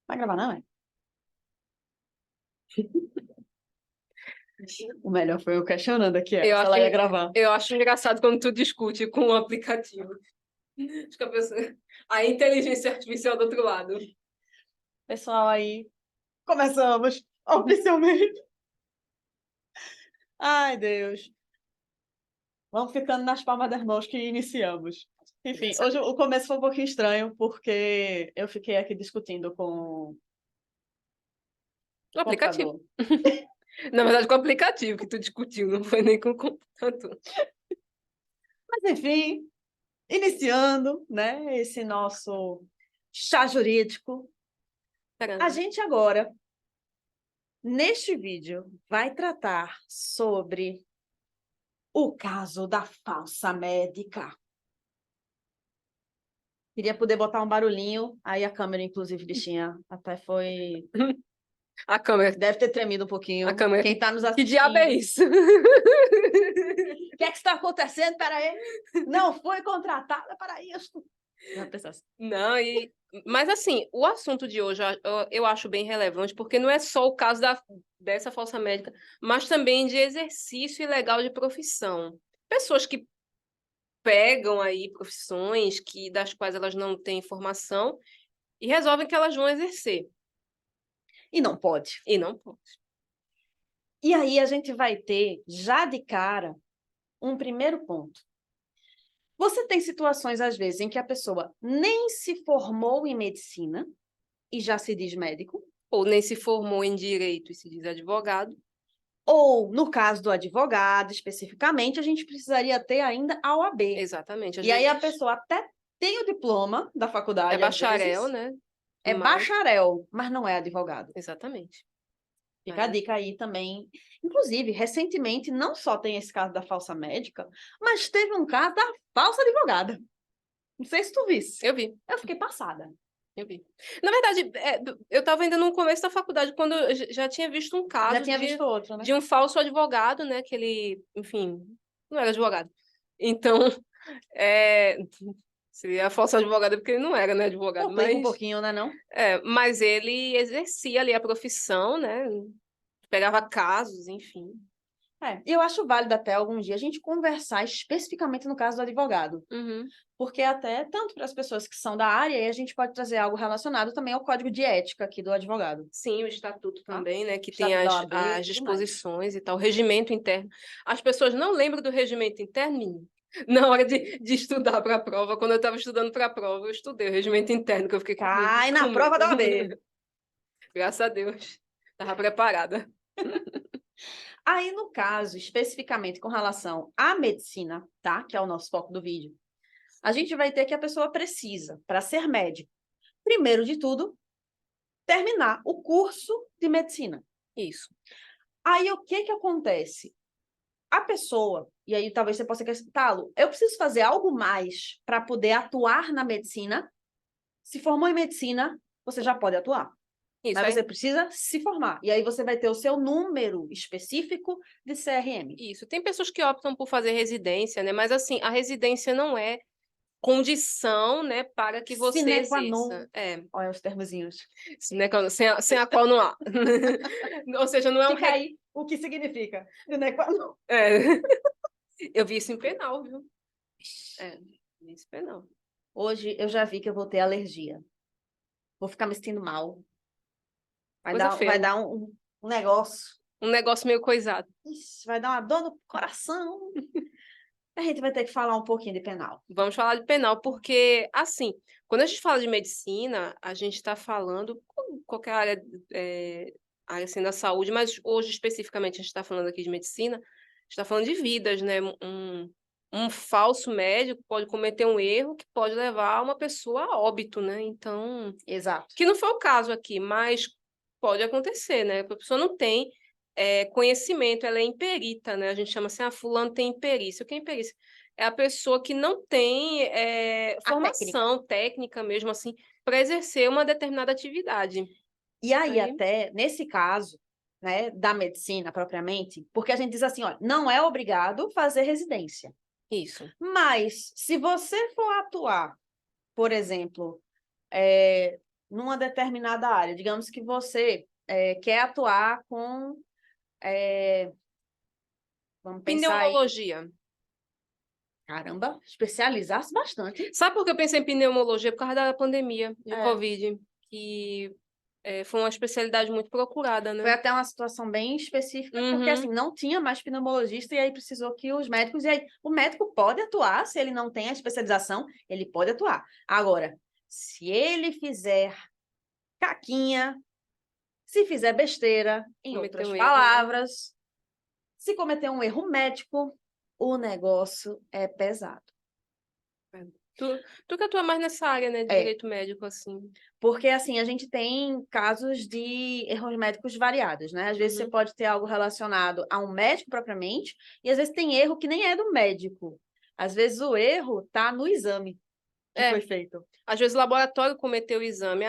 Vai gravar, não é? O melhor foi eu questionando aqui, Eu se ela acho, ia gravar. eu acho engraçado quando tu discute com o aplicativo. Acho que a inteligência artificial do outro lado. Pessoal, aí começamos oficialmente. Ai, Deus. Vamos ficando nas palmas das mãos que iniciamos. Enfim, hoje o começo foi um pouquinho estranho, porque eu fiquei aqui discutindo com O o aplicativo. computador. Na verdade, com o aplicativo que tu discutiu, não foi nem com o computador. Mas, enfim, iniciando, né, esse nosso chá jurídico. A gente agora, neste vídeo, vai tratar sobre o caso da falsa médica. Queria poder botar um barulhinho, aí a câmera, inclusive, bichinha, até foi... A câmera. Deve ter tremido um pouquinho. A câmera. Quem está nos Que assistindo... diabo é isso? O que é que está acontecendo? Peraí. Não foi contratada para isso. Não, mas assim, o assunto de hoje eu acho bem relevante, porque não é só o caso dessa falsa médica, mas também de exercício ilegal de profissão. Pessoas que pegam aí profissões das quais elas não têm informação e resolvem que elas vão exercer. E não pode. E não pode. E aí a gente vai ter, já de cara, um primeiro ponto. Você tem situações, às vezes, em que a pessoa nem se formou em medicina e já se diz médico. Ou nem se formou em direito e se diz advogado. Ou, no caso do advogado, especificamente, a gente precisaria ter ainda a OAB. Exatamente. E aí a pessoa até tem o diploma da faculdade, é bacharel, vezes, né? é bacharel, mas não é advogado. Exatamente. Fica a dica aí também. Inclusive, recentemente, não só tem esse caso da falsa médica, mas teve um caso da falsa advogada. Não sei se tu visse. Eu vi. Eu fiquei passada. Eu vi. Na verdade, eu estava ainda no começo da faculdade, quando eu já tinha visto um caso Já tinha visto outro, né? de um falso advogado, né? Que ele, enfim, não era advogado. Então, seria falso advogado porque ele não era, né, advogado. Complica um pouquinho, né, não? Mas ele exercia ali a profissão, né? Pegava casos, enfim. Eu acho válido até algum dia a gente conversar especificamente no caso do advogado. Uhum. Porque até, tanto para as pessoas que são da área, e a gente pode trazer algo relacionado também ao código de ética aqui do advogado. Sim, o estatuto também, né? Que Estatuto tem da OAB, as tudo disposições e tal, o regimento interno. As pessoas não lembram do regimento interno, menino? Na hora de estudar para a prova, quando eu estava estudando para a prova, eu estudei o regimento interno, que eu fiquei Cai na com prova medo. da OAB. Graças a Deus, estava preparada. Aí, no caso, especificamente com relação à medicina, tá? Que é o nosso foco do vídeo, a gente vai ter que a pessoa precisa, para ser médico, primeiro de tudo, terminar o curso de medicina. Isso. Aí, o que que acontece? A pessoa, e aí talvez você possa questioná-lo, eu preciso fazer algo mais para poder atuar na medicina? Se formou em medicina, você já pode atuar. Isso, Mas você precisa se formar. E aí você vai ter o seu número específico de CRM. Isso. Tem pessoas que optam por fazer residência, né? Mas assim, a residência não é condição, né, para que você Sine qua non. exerça. Olha os termozinhos. Sem a qual não há. Ou seja, não é Fica aí o que significa. Sine qua non. Eu vi isso em penal, viu? Vi isso em penal. Hoje eu já vi que eu vou ter alergia. Vou ficar me sentindo mal. Vai dar um negócio. Um negócio meio coisado. Ixi, vai dar uma dor no coração. A gente vai ter que falar um pouquinho de penal. Vamos falar de penal, porque, assim, quando a gente fala de medicina, a gente está falando, qualquer área, área assim, da saúde, mas hoje, especificamente, a gente está falando aqui de medicina, a gente está falando de vidas, né? Um falso médico pode cometer um erro que pode levar uma pessoa a óbito, né? Então, Exato. que não foi o caso aqui, mas pode acontecer, né? A pessoa não tem conhecimento, ela é imperita, né? A gente chama assim, fulano tem imperícia. O que é imperícia? É a pessoa que não tem formação técnica mesmo, assim, para exercer uma determinada atividade. E aí, até, nesse caso, né, da medicina propriamente, porque a gente diz assim, olha, não é obrigado fazer residência. Isso. Mas, se você for atuar, por exemplo, numa determinada área. Digamos que você quer atuar com... vamos pensar aí. Pneumologia. Caramba, especializar-se bastante. Sabe por que eu pensei em pneumologia? Por causa da pandemia de É. Covid, que foi uma especialidade muito procurada, Foi né? até uma situação bem específica, porque Uhum. assim, não tinha mais pneumologista, e aí precisou que os médicos... E aí, o médico pode atuar, se ele não tem a especialização, ele pode atuar. Agora, se ele fizer caquinha, se fizer besteira, em Cometeu outras um erro, né? palavras, se cometer um erro médico, o negócio é pesado. Tu que atua mais nessa área, né, de direito médico, assim. Porque, assim, a gente tem casos de erros médicos variados, né? Às vezes você pode ter algo relacionado a um médico propriamente, e às vezes tem erro que nem é do médico. Às vezes o erro está no exame que foi feito. Às vezes o laboratório cometeu o exame.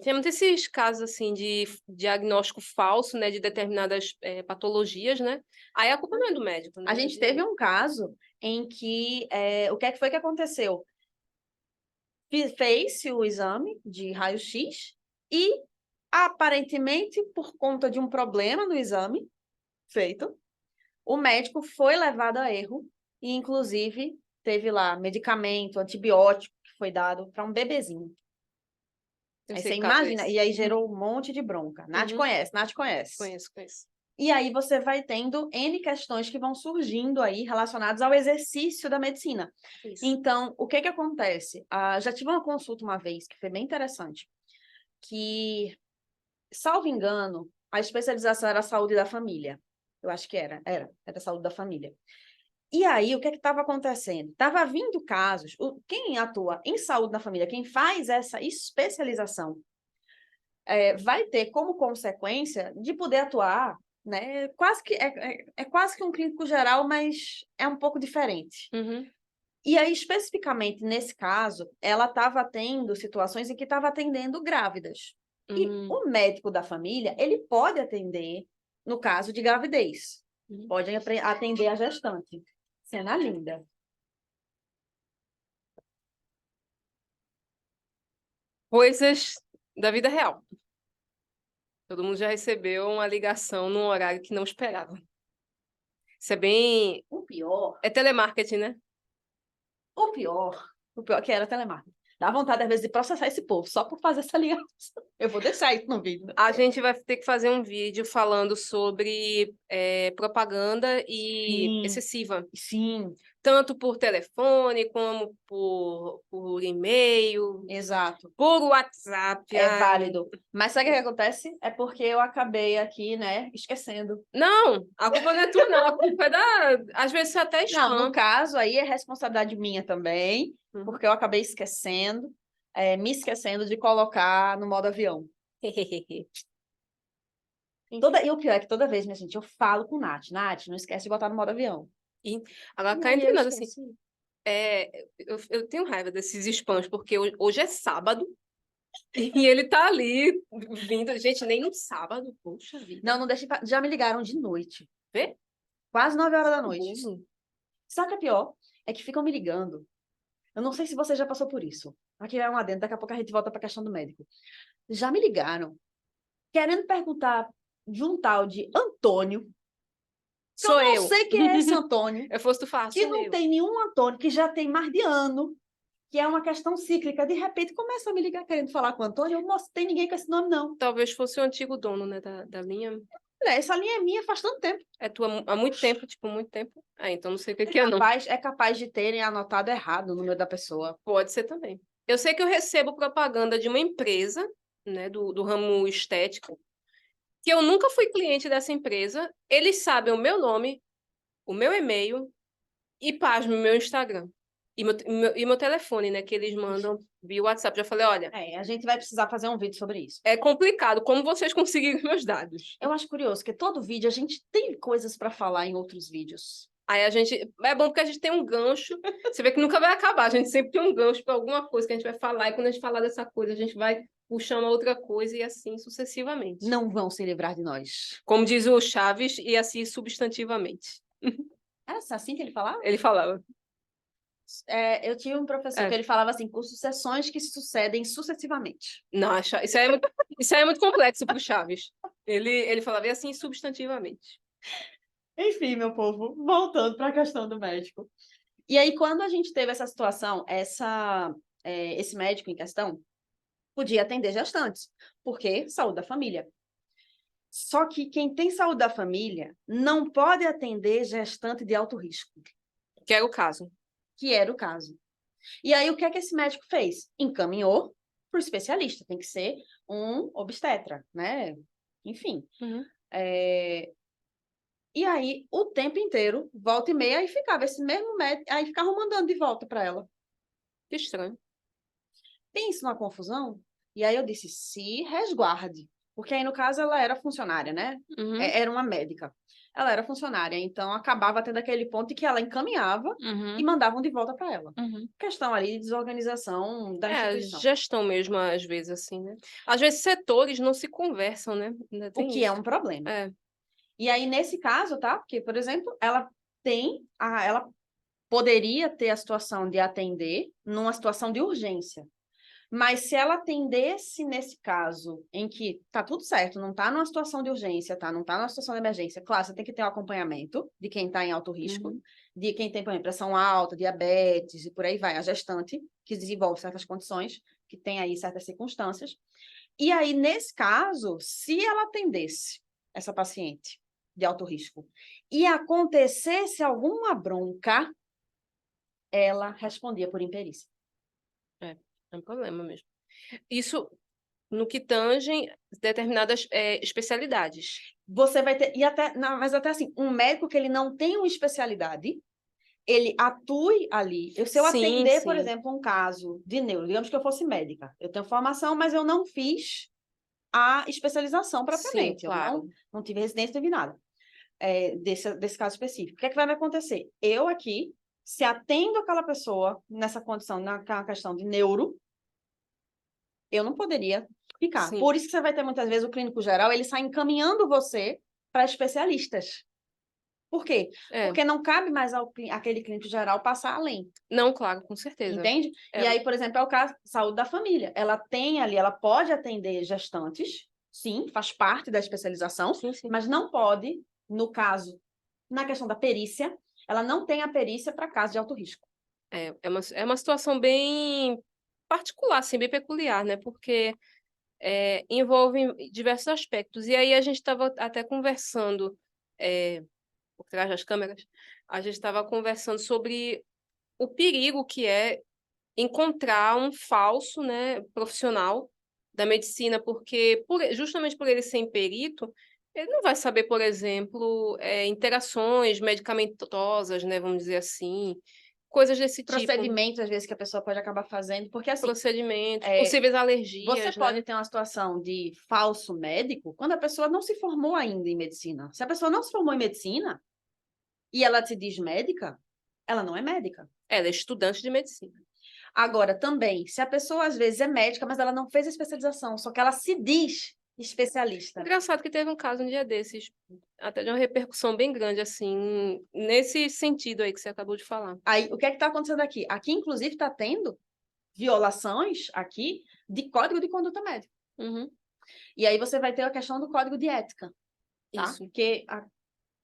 Temos esses casos, assim, de diagnóstico falso, né, de determinadas patologias, né? Aí a culpa não é do médico, né? A gente teve um caso em que... o que é que foi que aconteceu? Fez-se o exame de raio-x e, aparentemente, por conta de um problema no exame feito, o médico foi levado a erro e, inclusive, teve lá medicamento, antibiótico que foi dado para um bebezinho. Aí você imagina, e aí gerou um monte de bronca. Nath conhece, Nath conhece. Conheço. E aí você vai tendo N questões que vão surgindo aí relacionadas ao exercício da medicina. Isso. Então, o que que acontece? Já tive uma consulta uma vez que foi bem interessante, que, salvo engano, a especialização era a saúde da família. Eu acho que era saúde da família. E aí, o que estava acontecendo? Estava vindo casos, quem atua em saúde da família, quem faz essa especialização, vai ter como consequência de poder atuar, né? Quase que quase que um clínico geral, mas é um pouco diferente. E aí, especificamente nesse caso, ela estava tendo situações em que estava atendendo grávidas. E o médico da família, ele pode atender no caso de gravidez. Pode atender a gestante. Cena linda. Coisas da vida real. Todo mundo já recebeu uma ligação num horário que não esperava. Isso é bem... O pior É telemarketing, né? O pior que era telemarketing. Dá vontade, às vezes, de processar esse povo só por fazer essa ligação. Eu vou deixar isso no vídeo. A gente vai ter que fazer um vídeo falando sobre propaganda e excessiva. Sim. Tanto por telefone, como por e-mail. Exato. Por WhatsApp. É válido. Mas sabe o que acontece? É porque eu acabei aqui, né, esquecendo. Não, a culpa não é tua, não. A culpa é da... Às vezes você até spam. Não, no caso aí é responsabilidade minha também, porque eu acabei esquecendo, me esquecendo de colocar no modo avião. E o pior é que toda vez, minha gente, eu falo com Nath, não esquece de botar no modo avião. Agora, cá entre nós, assim, eu tenho raiva desses spams, porque hoje é sábado, e ele tá ali, vindo, gente, nem no sábado, poxa vida. Não deixa, já me ligaram de noite. Vê? Quase 9 horas da noite. Sabe o que é pior? É que ficam me ligando. Eu não sei se você já passou por isso. Aqui é um adendo, daqui a pouco a gente volta para a questão do médico. Já me ligaram, querendo perguntar de um tal de Antônio. Sou eu. Eu não sei quem é esse Antônio. Eu fosse tu fácil. Que não tem nenhum Antônio, que já tem mais de ano, que é uma questão cíclica. De repente, começa a me ligar querendo falar com o Antônio. Eu não tem ninguém com esse nome, não. Talvez fosse o antigo dono, né, da linha. Essa linha é minha faz tanto tempo. É tua há muito tempo, tipo, muito tempo. Então não sei o que é, não. É capaz de terem anotado errado o número da pessoa. Pode ser também. Eu sei que eu recebo propaganda de uma empresa, né, do ramo estético, que eu nunca fui cliente dessa empresa. Eles sabem o meu nome, o meu e-mail e, pasme, o meu Instagram. E meu telefone, né, que eles mandam via WhatsApp. Já falei, olha... a gente vai precisar fazer um vídeo sobre isso. É complicado. Como vocês conseguiram meus dados? Eu acho curioso, que todo vídeo a gente tem coisas para falar em outros vídeos. Aí a gente... É bom porque a gente tem um gancho. Você vê que nunca vai acabar. A gente sempre tem um gancho para alguma coisa que a gente vai falar. E quando a gente falar dessa coisa, a gente vai puxar uma outra coisa e assim sucessivamente. Não vão se livrar de nós. Como diz o Chaves, e assim substantivamente. Era assim que ele falava? Ele falava. Eu tinha um professor que ele falava assim, por sucessões que se sucedem sucessivamente. Não, isso aí é muito complexo para o Chaves. Ele falava assim substantivamente. Enfim, meu povo, voltando para a questão do médico. E aí, quando a gente teve essa situação, esse médico em questão podia atender gestantes, porque saúde da família. Só que quem tem saúde da família não pode atender gestante de alto risco, Que era o caso. que era o caso. E aí, o que é que esse médico fez? Encaminhou para o especialista, tem que ser um obstetra, né? Enfim. Uhum. E aí, o tempo inteiro, volta e meia, aí ficava esse mesmo médico, aí ficava mandando de volta para ela. Que estranho. Pensa numa confusão. E aí eu disse, se resguarde. Porque aí, no caso, ela era funcionária, né? Uhum. Era uma médica. Ela era funcionária, então acabava tendo aquele ponto em que ela encaminhava e Uhum. mandavam de volta para ela. Uhum. Questão ali de desorganização da instituição. Gestão mesmo, às vezes, assim, né? Às vezes setores não se conversam, né? Ainda O tem que é isso. um problema. É. E aí, nesse caso, tá? Porque, por exemplo, ela poderia ter a situação de atender numa situação de urgência. Mas se ela atendesse nesse caso em que tá tudo certo, não tá numa situação de urgência, tá? Não tá numa situação de emergência, claro, você tem que ter o acompanhamento de quem está em alto risco, Uhum. de quem tem, por exemplo, pressão alta, diabetes e por aí vai, a gestante, que desenvolve certas condições, que tem aí certas circunstâncias. E aí, nesse caso, se ela atendesse essa paciente de alto risco e acontecesse alguma bronca, ela respondia por imperícia. É um problema mesmo. Isso no que tange determinadas especialidades. Você vai ter, e até, não, mas até assim, um médico que ele não tem uma especialidade, ele atue ali. Se eu Sim, atender, por sim. exemplo, um caso de neuro, digamos que eu fosse médica, eu tenho formação, mas eu não fiz a especialização Sim, propriamente, eu claro. não tive residência, não tive nada desse caso específico. O que é que vai me acontecer? Eu aqui, se atendo aquela pessoa nessa condição, na questão de neuro, eu não poderia ficar. Sim. Por isso que você vai ter muitas vezes o clínico geral, ele sai encaminhando você para especialistas. Por quê? É. Porque não cabe mais aquele clínico geral passar além, Não, claro, com certeza. entende? É. E aí, por exemplo, é o caso saúde da família. Ela tem ali, ela pode atender gestantes, sim, faz parte da especialização, Sim, sim. mas não pode, no caso, na questão da perícia, ela não tem a perícia para casos de alto risco. É uma situação bem particular, assim, bem peculiar, né? Porque envolve diversos aspectos. E aí a gente estava até conversando, por trás das câmeras, a gente estava conversando sobre o perigo que é encontrar um falso, né, profissional da medicina, porque justamente por ele ser perito, ele não vai saber, por exemplo, interações medicamentosas, né, vamos dizer assim, coisas desse tipo, Procedimentos, às vezes, que a pessoa pode acabar fazendo, porque assim, procedimentos, possíveis você alergias, pode né? ter uma situação de falso médico quando a pessoa não se formou ainda em medicina. Se a pessoa não se formou em medicina e ela se diz médica, ela não é médica. Ela é estudante de medicina. Agora, também, se a pessoa às vezes é médica, mas ela não fez a especialização, só que ela se diz especialista. Engraçado que teve um caso um dia desses, até de uma repercussão bem grande, assim, nesse sentido aí que você acabou de falar. Aí, o que é que está acontecendo aqui? Aqui, inclusive, está tendo violações aqui de código de conduta médica. Uhum. E aí você vai ter a questão do código de ética, tá? Isso. Porque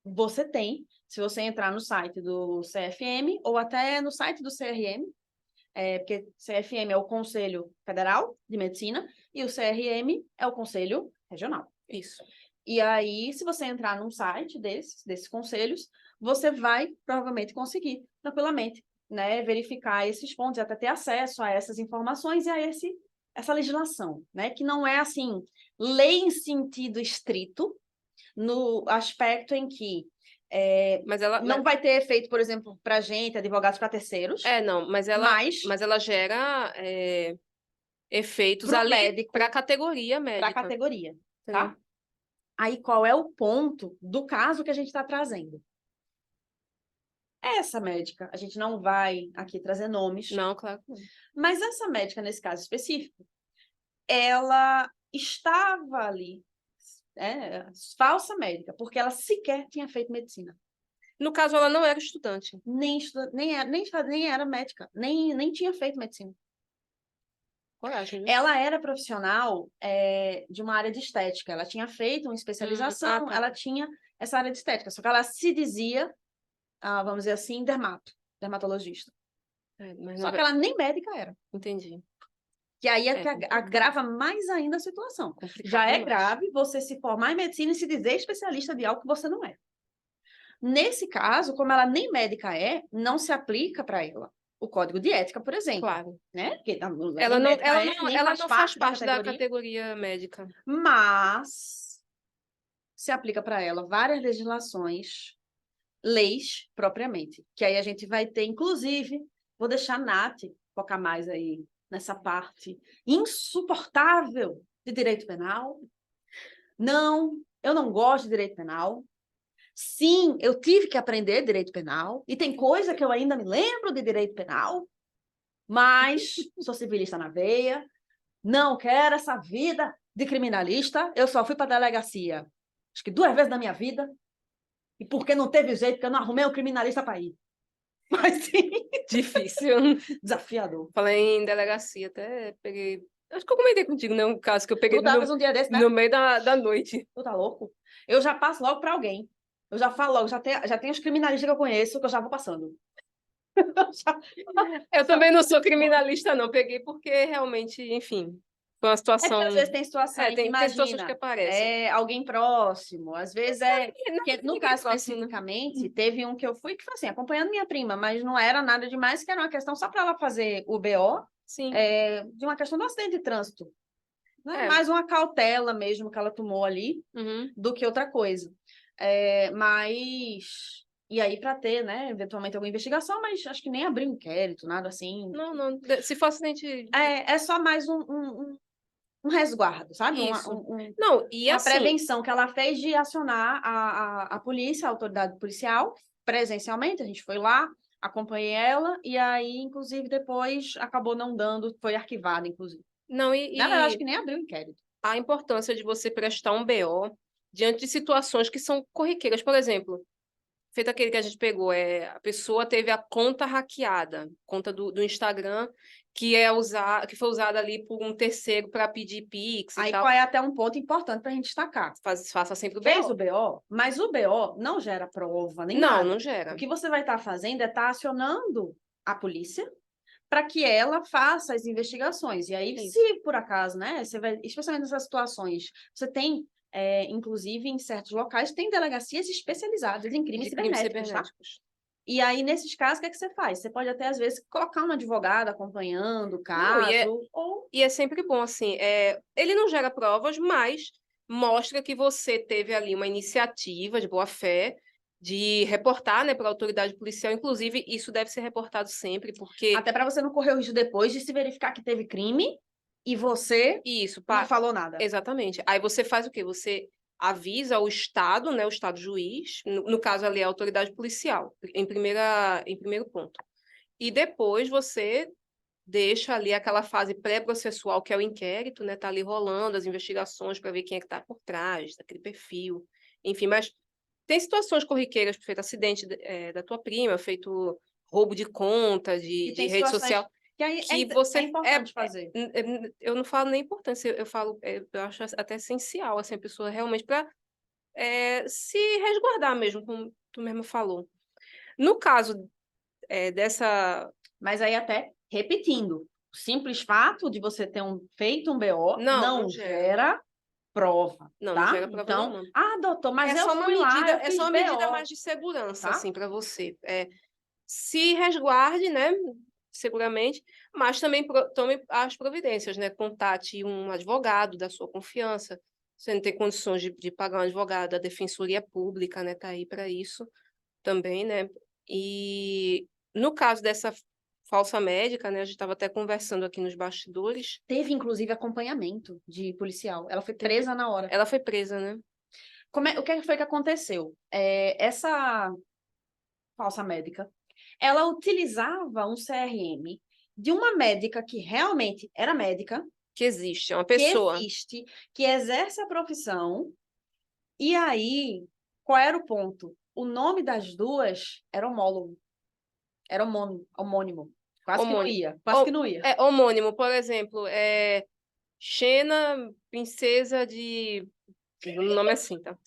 você tem, se você entrar no site do CFM ou até no site do CRM, porque CFM é o Conselho Federal de Medicina e o CRM é o Conselho Regional. Isso. E aí, se você entrar num site desses conselhos, você vai provavelmente conseguir tranquilamente, né, verificar esses pontos e até ter acesso a essas informações e a essa legislação, né, que não é assim lei em sentido estrito, no aspecto em que não vai ter efeito, por exemplo, para gente, advogados para terceiros, Não, mas ela gera efeitos para o ali médico, para a categoria para a médica. categoria, Entendeu? tá? Aí, qual é o ponto do caso que a gente está trazendo? Essa médica, a gente não vai aqui trazer nomes, Não, claro que não. mas essa médica, nesse caso específico, ela estava ali, falsa médica, porque ela sequer tinha feito medicina. No caso, ela não era estudante. Nem era médica, nem tinha feito medicina. Coragem, viu? Ela era profissional de uma área de estética. Ela tinha feito uma especialização, tá. ela tinha essa área de estética. Só que ela se dizia, vamos dizer assim, dermatologista. Mas Só não... que ela nem médica era. Entendi. Que aí é que complicado. agrava mais ainda a situação. Complicado Já é demais. grave você se formar em medicina e se dizer especialista de algo que você não é. Nesse caso, como ela nem médica não se aplica para ela o código de ética, por exemplo. Claro. Né? Porque Ela nem não, médica nem ela não faz parte da categoria. categoria médica. Mas se aplica para ela várias legislações, leis propriamente, que aí a gente vai ter, inclusive, vou deixar a Nath focar mais aí nessa parte insuportável de direito penal. Não, eu não gosto de direito penal. Sim, eu tive que aprender direito penal, e tem coisa que eu ainda me lembro de direito penal, mas sou civilista na veia, não quero essa vida de criminalista, eu só fui para a delegacia, acho que 2 vezes na minha vida, e porque não teve jeito, porque eu não arrumei um criminalista para ir. Mas sim, Difícil. desafiador. Falei em delegacia, até peguei... Acho que eu comentei contigo, né? Um caso que eu peguei Tu tavas um dia desse, né? no meio da noite. Tu tá louco? Eu já passo logo para alguém. Eu já falo logo, já tem os criminalistas que eu conheço, que eu já vou passando. Eu também não sou criminalista, não. Peguei porque realmente, enfim, foi uma É porque situação... às vezes tem situações, tem situações que imagina, aparecem. alguém próximo, às vezes que no caso próximo, né? especificamente, teve um que eu fui que foi assim, acompanhando minha prima, mas não era nada demais, que era uma questão só para ela fazer o BO, Sim. de uma questão do acidente de trânsito. Né? É. Mais uma cautela mesmo que ela tomou ali, do que outra coisa. Mas... E aí, para ter, né, eventualmente alguma investigação, mas acho que nem abriu inquérito, nada assim. Não. Se for acidente... É só mais um resguardo, sabe? Isso. Não, e uma assim... prevenção que ela fez de acionar a polícia, a autoridade policial, presencialmente. A gente foi lá, acompanhei ela, e aí, inclusive, depois acabou não dando, foi arquivado, inclusive. Não, Na verdade, acho que nem abriu o inquérito. a importância de você prestar um BO diante de situações que são corriqueiras. Por exemplo, feito aquele que a gente pegou, a pessoa teve a conta hackeada, conta do Instagram, que foi usada ali por um terceiro para pedir Pix e Aí, tal. qual é até um ponto importante para a gente destacar? Faça sempre o Fez BO. o BO, mas o BO não gera prova nem Não, nada. não gera. O que você vai estar fazendo é estar acionando a polícia para que ela faça as investigações. E aí, se por acaso, né, você vai, especialmente nessas situações, você tem, inclusive em certos locais, tem delegacias especializadas em crimes cibernéticos, tá? E aí, nesses casos, o que é que você faz? Você pode até, às vezes, colocar um advogado acompanhando o caso. E é sempre bom, assim, ele não gera provas, mas mostra que você teve ali uma iniciativa de boa-fé de reportar, né, para a autoridade policial. Inclusive, isso deve ser reportado sempre, porque... Até para você não correr o risco depois de se verificar que teve crime e você não falou nada. Exatamente. Aí você faz o quê? Você avisa o Estado, né, o Estado juiz, no caso ali a autoridade policial, em primeiro ponto. E depois você deixa ali aquela fase pré-processual, que é o inquérito, né? Tá ali rolando as investigações para ver quem é que está por trás daquele perfil. Enfim, mas tem situações corriqueiras, feito acidente da tua prima, feito roubo de conta, de rede social, que você... É importante fazer. Eu não falo nem importância, eu falo, eu acho até essencial, assim, a pessoa realmente para se resguardar mesmo, como tu mesmo falou. No caso dessa... Mas aí até, repetindo, o simples fato de você ter feito um BO não gera prova, não, tá? Não gera prova então, nenhuma. Doutor, mas eu só fui lá, eu é fiz só uma BO, medida mais de segurança, tá? assim, para você. Se resguarde, né, seguramente, mas também tome as providências, né? Contate um advogado da sua confiança. Você não tem condições de pagar um advogado, a Defensoria Pública, né, tá aí para isso também, né? E no caso dessa falsa médica, né, a gente estava até conversando aqui nos bastidores. Teve, inclusive, acompanhamento de policial. Ela foi presa na hora. Ela foi presa, né? O que foi que aconteceu? Essa falsa médica, ela utilizava um CRM de uma médica que realmente era médica. Que existe, é uma pessoa. Que existe, que exerce a profissão. E aí, qual era o ponto? o nome das duas era homólogo. Era homônimo. Quase que não Homônimo. ia. Quase que não ia. É homônimo, por exemplo, Xena, princesa de... O nome é assim, tá?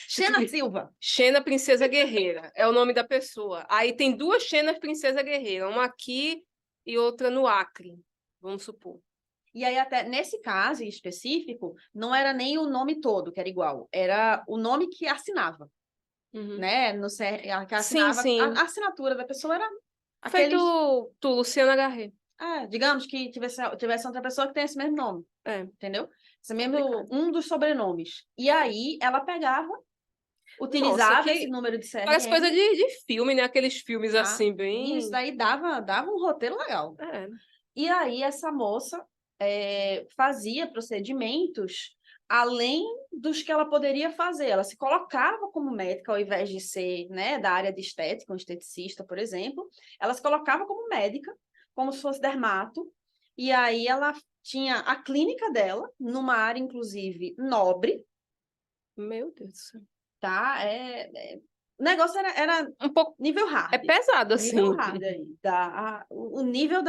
Xena Silva. Xena, princesa guerreira, é o nome da pessoa. Aí tem duas Xenas, princesa guerreira, uma aqui e outra no Acre, vamos supor. E aí, até nesse caso em específico, não era nem o nome todo que era igual, era o nome que assinava, né? Que Sim, assinava, sim. a assinatura da pessoa era Feito aqueles. tu, Luciana Garret. Digamos que tivesse outra pessoa que tem esse mesmo nome, entendeu? Esse mesmo, Complicado. um dos sobrenomes. E aí ela pegava, Nossa, utilizava esse número de parece coisa CRM, de filme, né? Aqueles filmes tá? assim, E isso bem... daí dava um roteiro legal. É. E aí essa moça fazia procedimentos além dos que ela poderia fazer. Ela se colocava como médica, ao invés de ser, né, da área de estética, um esteticista, por exemplo, ela se colocava como médica, como se fosse dermato, e aí ela tinha a clínica dela, numa área, inclusive, nobre, Meu Deus do céu. tá? O negócio era Um pouco... nível hard. É pesado, assim. Nível hard aí, o nível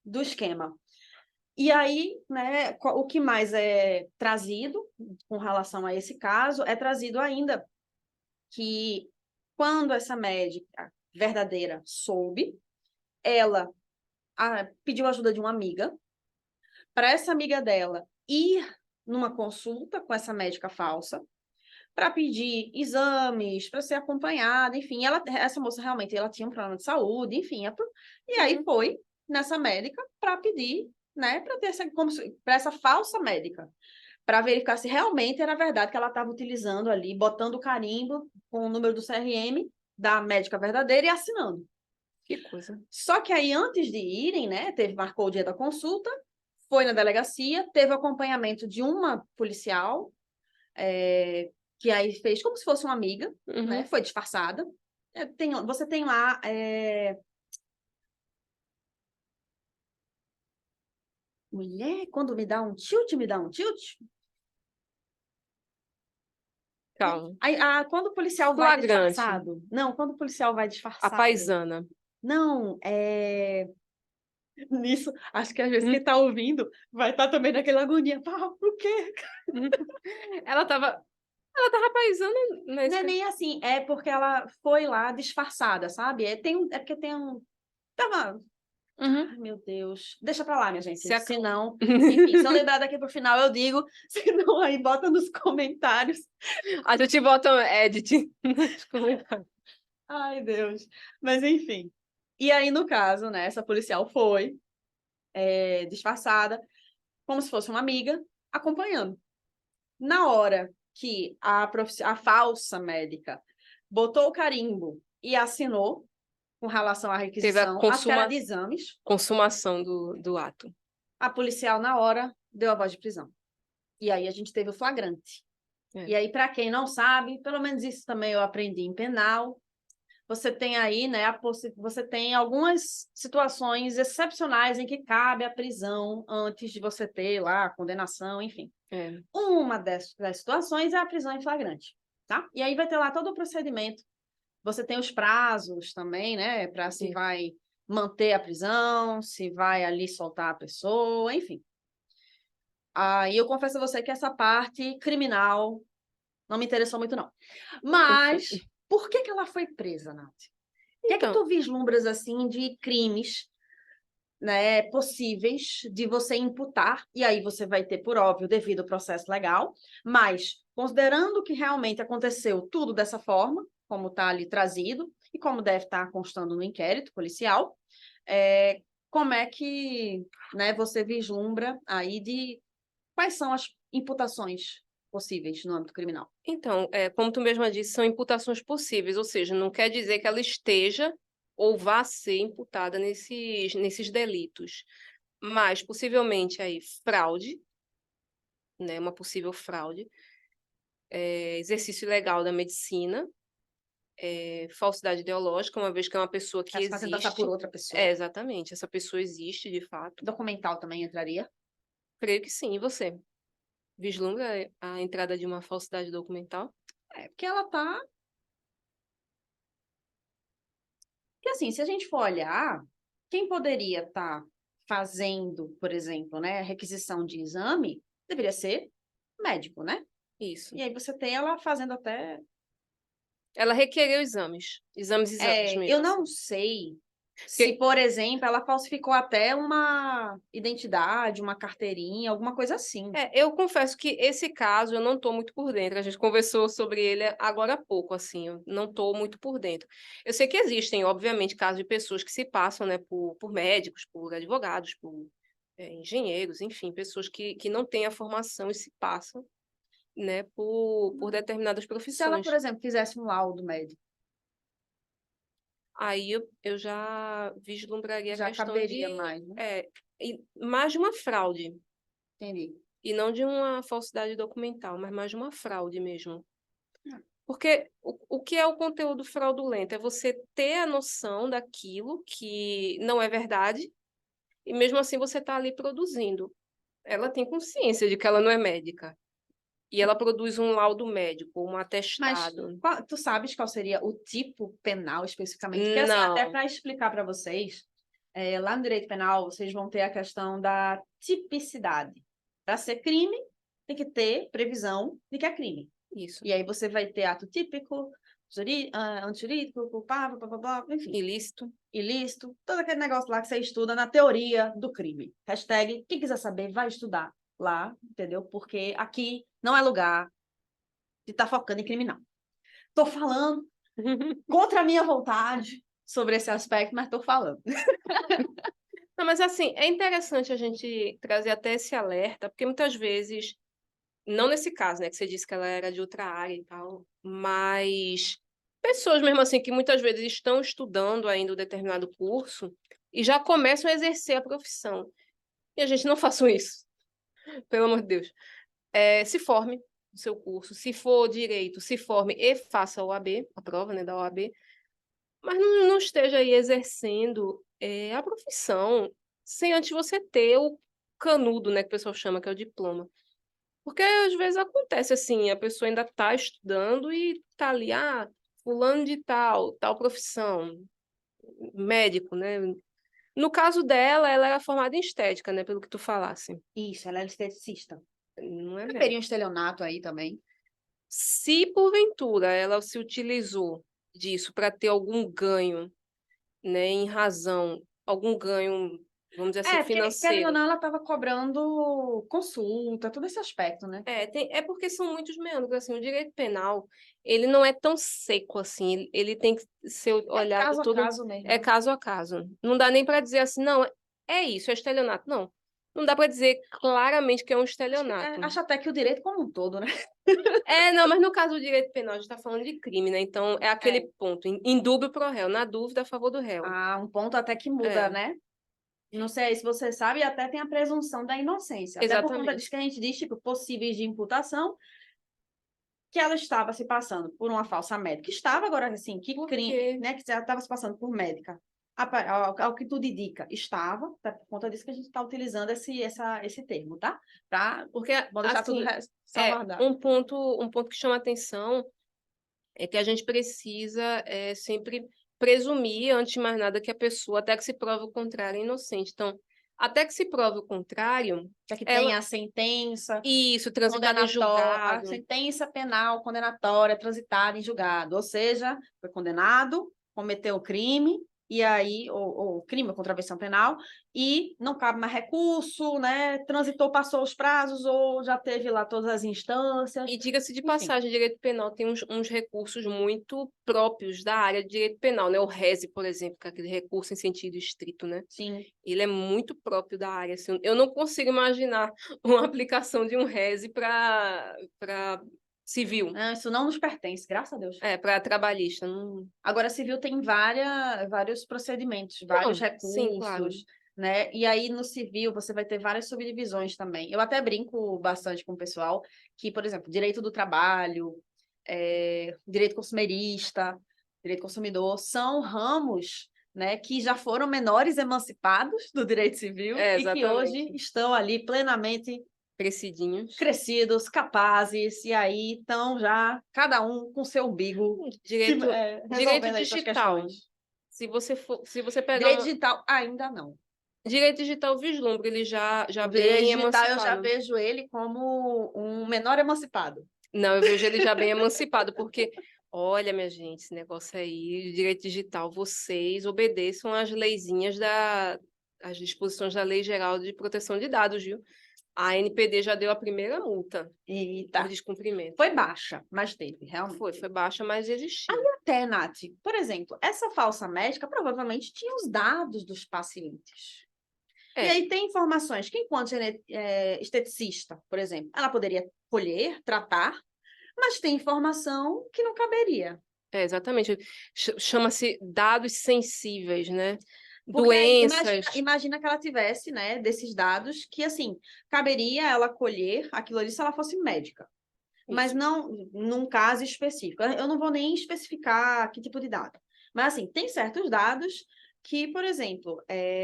do esquema. E aí, né, o que mais é trazido com relação a esse caso é trazido ainda que quando essa médica verdadeira soube, ela pediu ajuda de uma amiga para essa amiga dela ir numa consulta com essa médica falsa para pedir exames, para ser acompanhada, enfim, essa moça realmente ela tinha um problema de saúde, enfim, e aí foi nessa médica para pedir, né, para ter para essa falsa médica, para verificar se realmente era verdade que ela estava utilizando ali, botando o carimbo com o número do CRM da médica verdadeira e assinando. Que coisa. Só que aí, antes de irem, né, marcou o dia da consulta, foi na delegacia, teve acompanhamento de uma policial, que aí fez como se fosse uma amiga, né? Foi disfarçada. Você tem lá. Mulher, quando me dá um tilt, me dá um tilt. Calma. Aí, quando o policial vai Flagrante. disfarçado. Não, quando o policial vai A disfarçado. paisana. Não, nisso, acho que às vezes quem tá ouvindo vai estar também naquela agonia. O quê? Ela tava paisana, né? Não é nem assim, é porque ela foi lá disfarçada, sabe? Porque tem um. Tava. Ai, meu Deus. Deixa pra lá, minha gente. Se não, enfim, se eu lembrar daqui pro final, eu digo. Se não, aí bota nos comentários. A gente bota edit nos comentários. Ai, Deus. Mas enfim. E aí, no caso, né, essa policial foi disfarçada, como se fosse uma amiga, acompanhando. Na hora que a falsa médica botou o carimbo e assinou com relação à requisição, acho que era de exames, consumação do ato. a policial, na hora, deu a voz de prisão. E aí a gente teve o flagrante. E aí, para quem não sabe, pelo menos isso também eu aprendi em penal, você tem aí, né, você tem algumas situações excepcionais em que cabe a prisão antes de você ter lá a condenação, enfim. Uma das situações é a prisão em flagrante, tá? E aí vai ter lá todo o procedimento. Você tem os prazos também, né, para se vai manter a prisão, se vai ali soltar a pessoa, enfim. E eu confesso a você que essa parte criminal não me interessou muito, não. Mas por que ela foi presa, Nath? O que é que tu vislumbras, assim, de crimes, né, possíveis de você imputar, e aí você vai ter, por óbvio, devido ao processo legal, mas considerando que realmente aconteceu tudo dessa forma, como está ali trazido, e como deve estar constando no inquérito policial, como é que, né, você vislumbra aí de quais são as imputações possíveis no âmbito criminal? Então, como tu mesma disse, são imputações possíveis, ou seja, não quer dizer que ela esteja ou vá ser imputada nesses delitos, mas possivelmente aí fraude, né, uma possível fraude, exercício ilegal da medicina, falsidade ideológica, uma vez que é uma pessoa que existe. Passar por outra pessoa. Exatamente, essa pessoa existe de fato. Documental também entraria? Creio que sim, e você? Vislumbra a entrada de uma falsidade documental? Porque ela tá Porque, assim, se a gente for olhar, quem poderia estar fazendo, por exemplo, né, requisição de exame, deveria ser médico, né? Isso. E aí você tem ela fazendo até. Ela requereu exames Eu mesmo, não assim. sei se, Porque por exemplo, ela falsificou até uma identidade, uma carteirinha, alguma coisa assim. eu confesso que esse caso eu não estou muito por dentro. A gente conversou sobre ele agora há pouco, assim, eu não estou muito por dentro. Eu sei que existem, obviamente, casos de pessoas que se passam, né, por médicos, por advogados, por engenheiros, enfim, pessoas que não têm a formação e se passam, né, por determinadas Se ela, por profissões. exemplo, fizesse um laudo médico, Aí eu já vislumbraria a já questão caberia de mais, né? mais de uma fraude, Entendi. e não de uma falsidade documental, mas mais de uma fraude mesmo. Ah, Porque o que é o conteúdo fraudulento? É você ter a noção daquilo que não é verdade, e mesmo assim você está ali produzindo. Ela tem consciência de que ela não é médica. E ela produz um laudo médico, um mas atestado. tu sabes qual seria o tipo penal especificamente? Porque, assim, até Não, para explicar para vocês, lá no direito penal, vocês vão ter a questão da tipicidade. Para ser crime, tem que ter previsão de que é crime. isso. E aí você vai ter ato típico, antijurídico, culpável, blá, blá, blá, enfim, Ilícito. ilícito, todo aquele negócio lá que você estuda na teoria do crime. Hashtag, quem quiser saber, vai estudar lá, entendeu? Porque aqui não é lugar de estar focando em criminal. Estou falando contra a minha vontade sobre esse aspecto, mas estou falando. Não, mas assim, é interessante a gente trazer até esse alerta, porque muitas vezes, não nesse caso, né, que você disse que ela era de outra área e tal, mas pessoas mesmo assim que muitas vezes estão estudando ainda um determinado curso e já começam a exercer a profissão. E a gente não faça isso, pelo amor de Deus. Se forme no seu curso, se for direito, se forme e faça a OAB, a prova, né, da OAB, mas não esteja aí exercendo a profissão sem antes você ter o canudo, né, que o pessoal chama, que é o diploma. Porque às vezes acontece assim, a pessoa ainda está estudando e está ali, fulano de tal profissão, médico, né? No caso dela, ela era formada em estética, né, pelo que tu falasse. Isso, ela é esteticista. Não é Teria um médico. estelionato aí também. Se porventura ela se utilizou disso para ter algum ganho, né, em razão, algum ganho, vamos dizer assim, Porque, querendo ou financeiro. não, ela estava cobrando consulta, todo esse aspecto, né? É porque são muitos meandros, assim, o direito penal, ele não é tão seco assim, ele tem que ser É olhado caso a todo, caso mesmo, é né? caso a caso. Não dá nem para dizer assim, não, é isso, é estelionato. Não, não dá para dizer claramente que é um estelionato. Acho até que o direito como um todo, né? Não, mas no caso do direito penal, a gente está falando de crime, né? Então, é É. aquele ponto, em dúvio pro réu, na dúvida, a favor do réu. Um ponto até que muda, É, né? Não sei se você sabe, até tem a presunção da inocência. Até por conta disso exatamente. que a gente diz, tipo, possíveis de imputação, que ela estava se passando por uma falsa médica. Estava agora, assim, que crime, Porque, né? Que ela estava se passando por médica. Ao que tudo indica, estava, até por conta disso que a gente está utilizando esse termo, tá? porque, Vou deixar tudo assim, salvaguardado. um ponto que chama atenção é que a gente precisa sempre presumir, antes de mais nada, que a pessoa, até que se prove o contrário, é inocente. Então, até que se prove o contrário, Já que tem ela, a sentença isso, transitada em condenatória, a julgado, sentença penal condenatória transitada em julgado, ou seja, foi condenado, cometeu o crime, e aí, ou crime ou contravenção penal, e não cabe mais recurso, né? Transitou, passou os prazos, ou já teve lá todas as instâncias, e diga-se de enfim. passagem, direito penal tem uns recursos muito próprios da área de direito penal, né? O RESE, por exemplo, que é aquele recurso em sentido estrito, né? Sim. Ele é muito próprio da área. Assim, eu não consigo imaginar uma aplicação de um RESE para civil, Não, isso não nos pertence, graças a Deus. para trabalhista. Não, Agora, civil tem vários procedimentos, vários não, sim, claro. recursos, né? E aí, no civil, você vai ter várias subdivisões também. Eu até brinco bastante com o pessoal que, por exemplo, direito do trabalho, direito consumerista, direito consumidor, são ramos, né, que já foram menores emancipados do direito civil e que hoje Exatamente. estão ali plenamente Crescidinhos. crescidos, capazes, e aí estão já, cada um com seu umbigo, Direito, direito resolvendo aí suas digital. questões. Se você pegar Direito digital, ainda não. direito digital, vislumbre, ele já O direito bem digital, eu já emancipado. vejo ele como um menor emancipado. Não, eu vejo ele já bem emancipado, porque, olha, minha gente, esse negócio aí, direito digital, vocês obedeçam às leizinhas às disposições da Lei Geral de Proteção de Dados, viu? A NPD já deu a primeira multa E por tá. descumprimento. Foi baixa, mas teve, realmente. Foi baixa, mas existiu. Até, Nath, por exemplo, essa falsa médica provavelmente tinha os dados dos pacientes. É. E aí tem informações que, enquanto esteticista, por exemplo, ela poderia colher, tratar, mas tem informação que não caberia. Exatamente. Chama-se dados sensíveis, né? Porque aí, Doenças. imagina que ela tivesse, né, desses dados que, assim, caberia ela colher aquilo ali se ela fosse médica. Mas Isso. não num caso específico. Eu não vou nem especificar que tipo de dado. Mas, assim, tem certos dados que, por exemplo,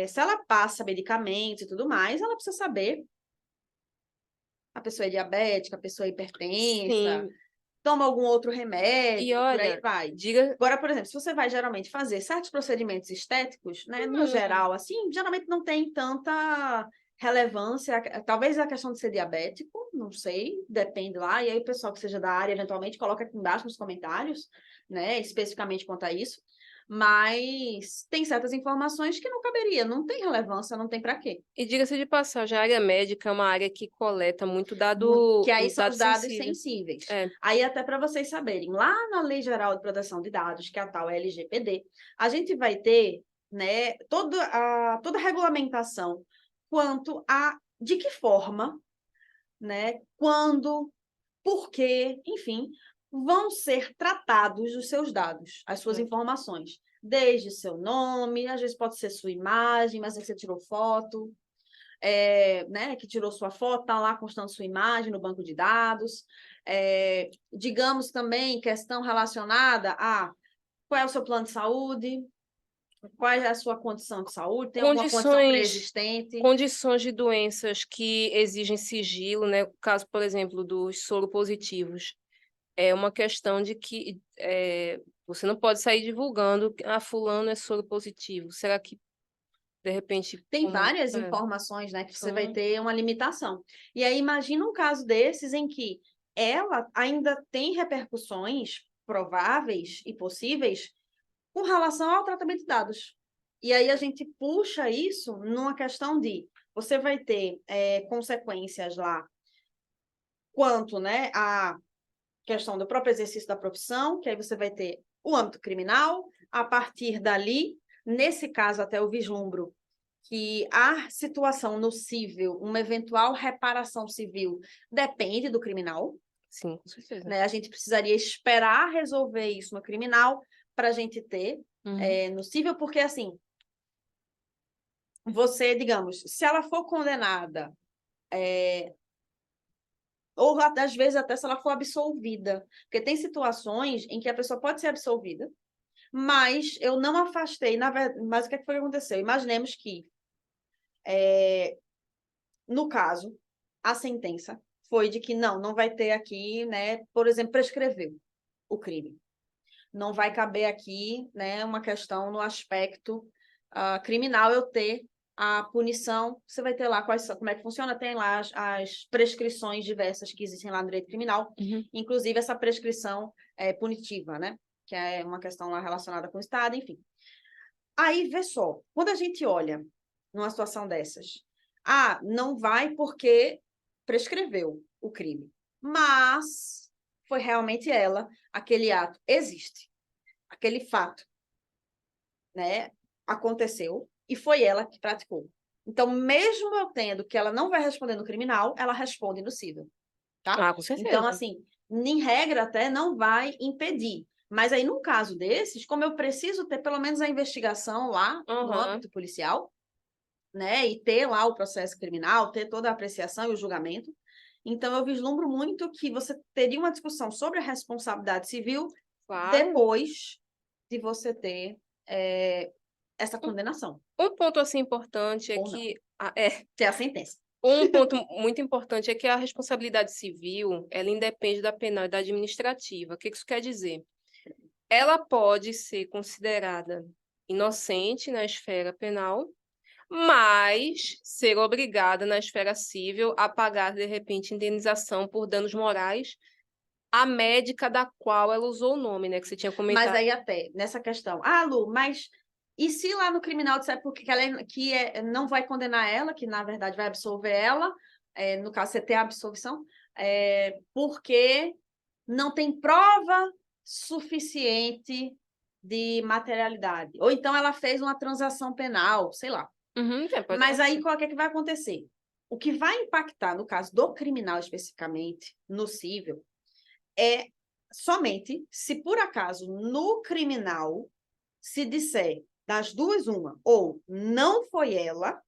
se ela passa medicamentos e tudo mais, ela precisa saber a pessoa é diabética, a pessoa é hipertensa, Sim. toma algum outro E remédio, por aí olha, vai. diga. Agora, por exemplo, se você vai geralmente fazer certos procedimentos estéticos, né, no geral, assim, geralmente não tem tanta relevância, talvez a questão de ser diabético, não sei, depende lá, e aí o pessoal que seja da área, eventualmente, coloca aqui embaixo nos comentários, né, especificamente quanto a isso, mas tem certas informações que não caberia, não tem relevância, não tem para quê. E diga-se de passagem, a área médica é uma área que coleta muito Que aí muito são dado os dados sensível. sensíveis. É, Aí, até para vocês saberem, lá na Lei Geral de Proteção de Dados, que é a tal LGPD, a gente vai ter, né, toda a regulamentação quanto a de que forma, né, quando, por quê, enfim, vão ser tratados os seus dados, as suas é. informações. Desde seu nome, às vezes pode ser sua imagem, mas aí você tirou foto, né, que tirou sua foto, está lá constando sua imagem no banco de dados. Digamos também questão relacionada a qual é o seu plano de saúde, qual é a sua condição de saúde, tem alguma condição Condições, pré-existente. condições de doenças que exigem sigilo, né? O caso, por exemplo, dos soropositivos. É uma questão de que você não pode sair divulgando que fulano é soropositivo. Será que, de repente, Tem como várias informações, né, que você vai são... ter uma limitação. E aí imagina um caso desses em que ela ainda tem repercussões prováveis e possíveis com relação ao tratamento de dados. E aí a gente puxa isso numa questão de você vai ter consequências lá quanto, né, a questão do próprio exercício da profissão, que aí você vai ter o âmbito criminal, a partir dali, nesse caso até eu vislumbro que a situação no civil, uma eventual reparação civil, depende do criminal, Sim, com certeza. né? A gente precisaria esperar resolver isso no criminal para a gente ter no civil, porque assim, você, digamos, se ela for condenada, ou às vezes até se ela for absolvida, porque tem situações em que a pessoa pode ser absolvida, mas eu não afastei, na verdade, mas o que foi que aconteceu? Imaginemos que, no caso, a sentença foi de que não vai ter aqui, né, por exemplo, prescreveu o crime. Não vai caber aqui, né, uma questão no aspecto criminal eu ter a punição, você vai ter lá como é que funciona, tem lá as prescrições diversas que existem lá no direito criminal, inclusive essa prescrição punitiva, né, que é uma questão lá relacionada com o Estado, enfim. Aí, vê só, quando a gente olha numa situação dessas, não vai porque prescreveu o crime, mas foi realmente ela, aquele ato existe, aquele fato, né, aconteceu e foi ela que praticou. Então, mesmo eu tendo que ela não vai responder no criminal, ela responde no civil, tá? Ah, com Então, certeza. assim, em regra até não vai impedir. Mas aí, num caso desses, como eu preciso ter pelo menos a investigação lá no âmbito policial, né, e ter lá o processo criminal, ter toda a apreciação e o julgamento, então eu vislumbro muito que você teria uma discussão sobre a responsabilidade civil Claro. depois de você ter essa Um, condenação, um ponto assim importante é ou não, que ter a sentença. um ponto muito importante é que a responsabilidade civil, ela independe da penal e da administrativa. O que isso quer dizer? Ela pode ser considerada inocente na esfera penal, mas ser obrigada na esfera civil a pagar, de repente, indenização por danos morais à médica da qual ela usou o nome, né? Que você tinha Mas comentado. aí até, nessa questão, Lu, mas e se lá no criminal disser porque não vai condenar ela, que na verdade vai absolver ela, no caso você tem a absolvição, porque não tem prova suficiente de materialidade. Ou então ela fez uma transação penal, sei lá. Pode Mas aí ser. qual é que vai acontecer? O que vai impactar, no caso do criminal especificamente, no cível, é somente se por acaso no criminal se disser das duas uma, ou não foi ela,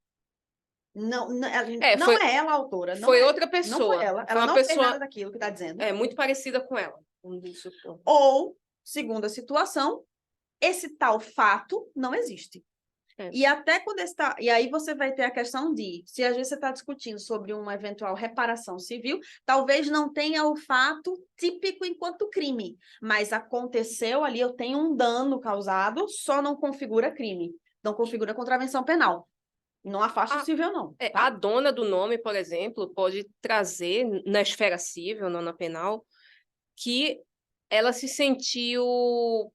não é ela a autora, Foi outra não foi pessoa. Foi ela uma não fez pessoa nada daquilo que está dizendo. muito parecida com ela. Ou, segunda situação, esse tal fato não existe. E até quando está. E aí você vai ter a questão de, se às vezes você está discutindo sobre uma eventual reparação civil, talvez não tenha o fato típico enquanto crime, mas aconteceu ali, eu tenho um dano causado, só não configura crime, não configura contravenção penal. Não afasta o civil, não. Tá? A dona do nome, por exemplo, pode trazer na esfera civil, não na penal, que ela se sentiu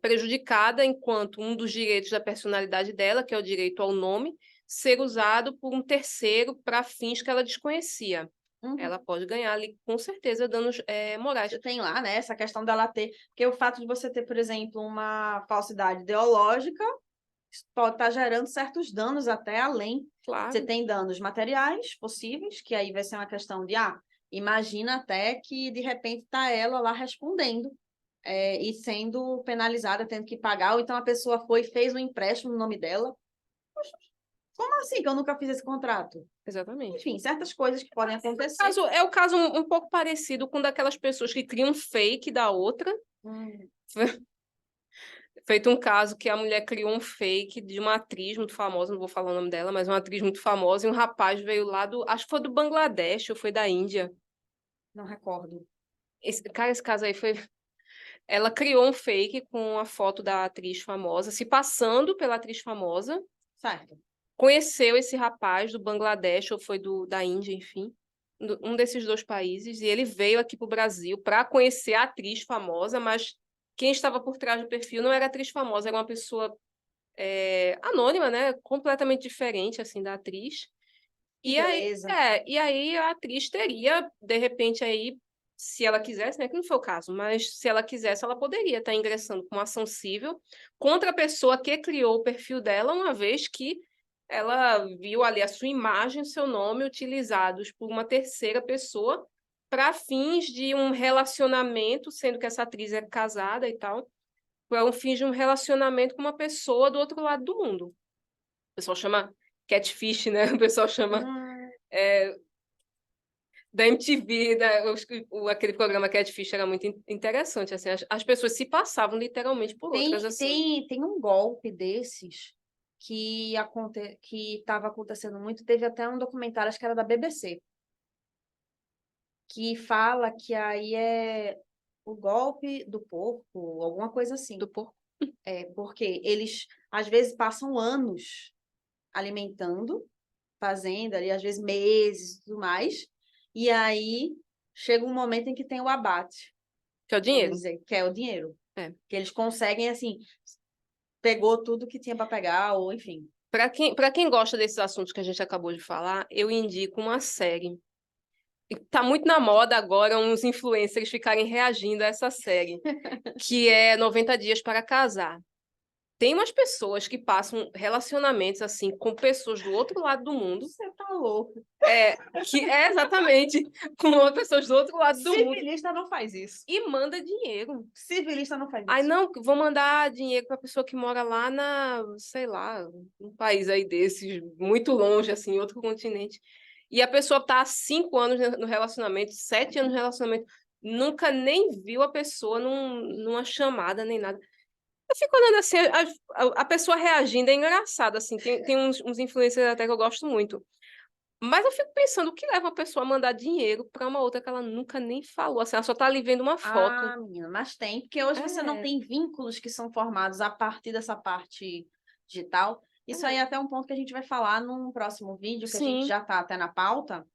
prejudicada enquanto um dos direitos da personalidade dela, que é o direito ao nome, ser usado por um terceiro para fins que ela desconhecia. Ela pode ganhar ali, com certeza, danos morais. Você tem lá, né, essa questão dela ter... Porque o fato de você ter, por exemplo, uma falsidade ideológica pode estar gerando certos danos até além. Claro. Você tem danos materiais possíveis, que aí vai ser uma questão de, imagina até que, de repente, está ela lá respondendo e sendo penalizada, tendo que pagar, ou então a pessoa foi e fez um empréstimo no nome dela. Poxa, como assim que eu nunca fiz esse contrato? Exatamente. Enfim, certas coisas que podem acontecer. É o caso um pouco parecido com daquelas pessoas que criam um fake da outra. Feito um caso que a mulher criou um fake de uma atriz muito famosa, não vou falar o nome dela, mas uma atriz muito famosa, e um rapaz veio lá acho que foi do Bangladesh ou foi da Índia. Não recordo. Esse caso aí foi... Ela criou um fake com a foto da atriz famosa, se passando pela atriz famosa. Certo. Conheceu esse rapaz do Bangladesh ou foi da Índia, enfim, um desses dois países, e ele veio aqui para o Brasil para conhecer a atriz famosa, mas quem estava por trás do perfil não era atriz famosa, era uma pessoa anônima, né? Completamente diferente assim da atriz. Que beleza. E aí a atriz teria, de repente, aí, se ela quisesse, né? Que não foi o caso, mas se ela quisesse, ela poderia estar ingressando com uma ação civil contra a pessoa que criou o perfil dela, uma vez que ela viu ali a sua imagem, o seu nome utilizados por uma terceira pessoa para fins de um relacionamento, sendo que essa atriz é casada e tal, para um fim de um relacionamento com uma pessoa do outro lado do mundo. O pessoal chama catfish, né? O pessoal chama da MTV, aquele programa Catfish era muito interessante, assim, as pessoas se passavam literalmente por outras, assim. Tem um golpe desses que estava acontecendo muito, teve até um documentário, acho que era da BBC, que fala que aí é o golpe do porco, alguma coisa assim. Do porco. Porque eles, às vezes, passam anos alimentando, fazendo ali, às vezes meses e tudo mais, e aí chega um momento em que tem o abate. Que é o dinheiro. Dizer, que é o dinheiro. Que eles conseguem, assim, pegou tudo que tinha para pegar, ou enfim. Para quem gosta desses assuntos que a gente acabou de falar, eu indico uma série. Tá muito na moda agora uns influencers ficarem reagindo a essa série, que é 90 Dias para Casar. Tem umas pessoas que passam relacionamentos assim com pessoas do outro lado do mundo. Você tá louco. Que é exatamente com pessoas do outro lado do mundo. Civilista não faz isso. E manda dinheiro. Civilista não faz isso. Aí não, vou mandar dinheiro para pessoa que mora lá sei lá, um país aí desses, muito longe, assim, outro continente. E a pessoa tá há 5 anos no relacionamento, 7 anos no relacionamento, nunca nem viu a pessoa numa chamada, nem nada. Eu fico olhando assim, a pessoa reagindo, é engraçado, assim, tem uns influencers até que eu gosto muito. Mas eu fico pensando, o que leva uma pessoa a mandar dinheiro para uma outra que ela nunca nem falou? Assim, ela só tá ali vendo uma foto. Ah, menina, mas tem, porque hoje você não É, tem vínculos que são formados a partir dessa parte digital. Isso aí é até um ponto que a gente vai falar num próximo vídeo, que a gente sim. já está até na pauta,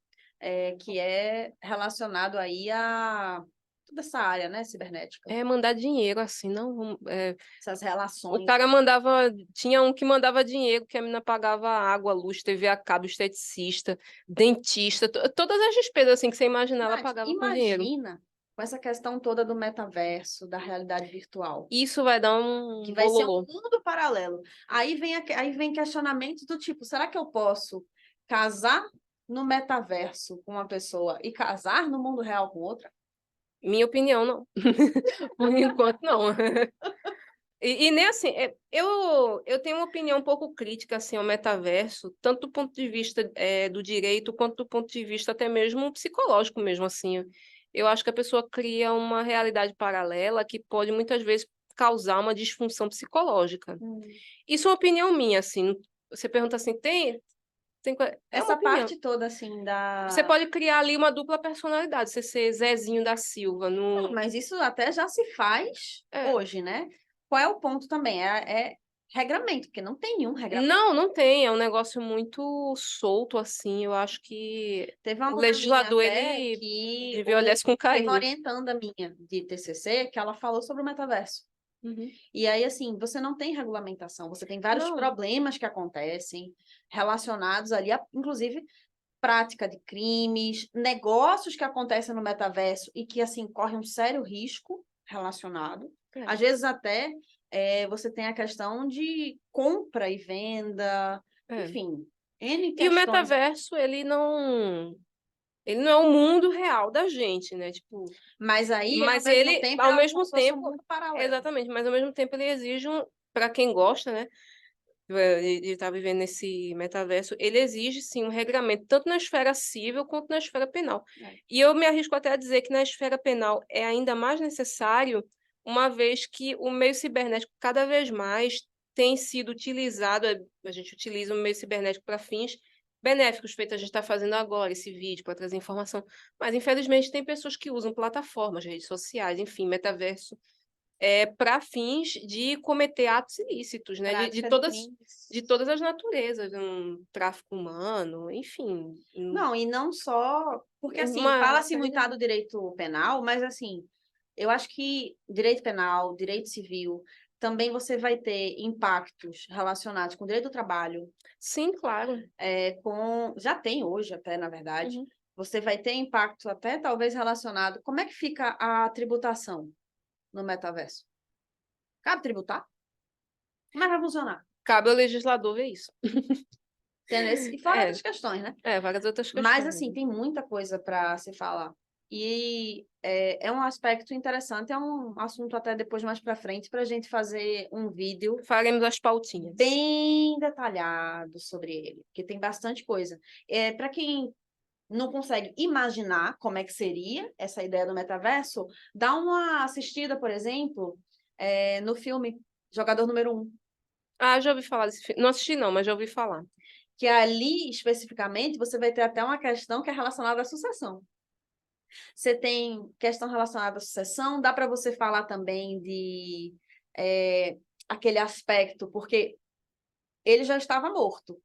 que é relacionado aí a toda essa área, né, cibernética, É mandar dinheiro, assim, não. essas O relações. cara mandava. Tinha um que mandava dinheiro, que a menina pagava água, luz, TV a cabo, esteticista, dentista, todas as despesas assim que você imaginar, ela Nath, pagava com dinheiro. imagina com essa questão toda do metaverso, da realidade virtual, Isso vai dar que um vai ser um bololô. mundo paralelo. Aí vem questionamentos do tipo, será que eu posso casar no metaverso com uma pessoa e casar no mundo real com outra? Minha opinião, não. Por enquanto, não. E nem assim, eu tenho uma opinião um pouco crítica assim, ao metaverso, tanto do ponto de vista do direito, quanto do ponto de vista até mesmo psicológico mesmo, assim. Eu acho que a pessoa cria uma realidade paralela que pode muitas vezes causar uma disfunção psicológica. Hum. Isso é uma opinião minha, assim. Você pergunta assim, é uma Essa opinião. parte toda, assim, Você da... pode criar ali uma dupla personalidade, você ser Zezinho da Silva Não, no... mas isso até já se faz É. hoje, né? Qual é o ponto também? É regramento, porque não tem nenhum regramento. Não, não tem. É um negócio muito solto, assim. Eu acho que Teve uma o aluna minha legislador, até ele que devia olhar isso com teve uma carinho. orientanda minha de TCC que ela falou sobre o metaverso. Uhum. E aí, assim, você não tem regulamentação, você tem vários Não, problemas que acontecem relacionados ali, inclusive prática de crimes, negócios que acontecem no metaverso e que, assim, correm um sério risco relacionado. é. Às vezes até você tem a questão de compra e venda, É. enfim, N E o questões. metaverso, ele não é o mundo real da gente, né? Tipo, Mas aí, ao mas mesmo ele, tempo, ao é como mesmo se fosse um tempo, mundo paralelo. exatamente, mas ao mesmo tempo ele exige para quem gosta, né? De estar vivendo nesse metaverso, ele exige sim um regramento, tanto na esfera civil quanto na esfera penal. É. E eu me arrisco até a dizer que na esfera penal é ainda mais necessário, uma vez que o meio cibernético cada vez mais tem sido utilizado, a gente utiliza o meio cibernético para fins benéficos, feito a gente está fazendo agora, esse vídeo, para trazer informação. Mas, infelizmente, tem pessoas que usam plataformas, redes sociais, enfim, metaverso para fins de cometer atos ilícitos, né? Prática de crimes. De todas as naturezas, tráfico humano, enfim, Não, e não só. Porque, assim, uma fala-se série muito de... do direito penal, mas, assim, eu acho que direito penal, direito civil, também você vai ter impactos relacionados com o direito do trabalho, Sim, claro. Já tem hoje até, na verdade, Uhum. você vai ter impacto até talvez relacionado. Como é que fica a tributação no metaverso? Cabe tributar? Como é que vai funcionar? Cabe ao legislador ver isso. Entendeu? E fora É, outras questões, né? várias outras Mas, questões. assim, tem muita coisa para se falar. E é um aspecto interessante, é um assunto até depois mais para frente, para a gente fazer um vídeo Faremos as pautinhas. bem detalhado sobre ele, porque tem bastante coisa. Para quem não consegue imaginar como é que seria essa ideia do metaverso, dá uma assistida, por exemplo, no filme Jogador Número 1, Ah, já ouvi falar desse filme. Não assisti, não, mas já ouvi falar. que ali, especificamente, você vai ter até uma questão que é relacionada à sucessão. Você tem questão relacionada à sucessão, dá para você falar também de aquele aspecto, porque ele já estava morto.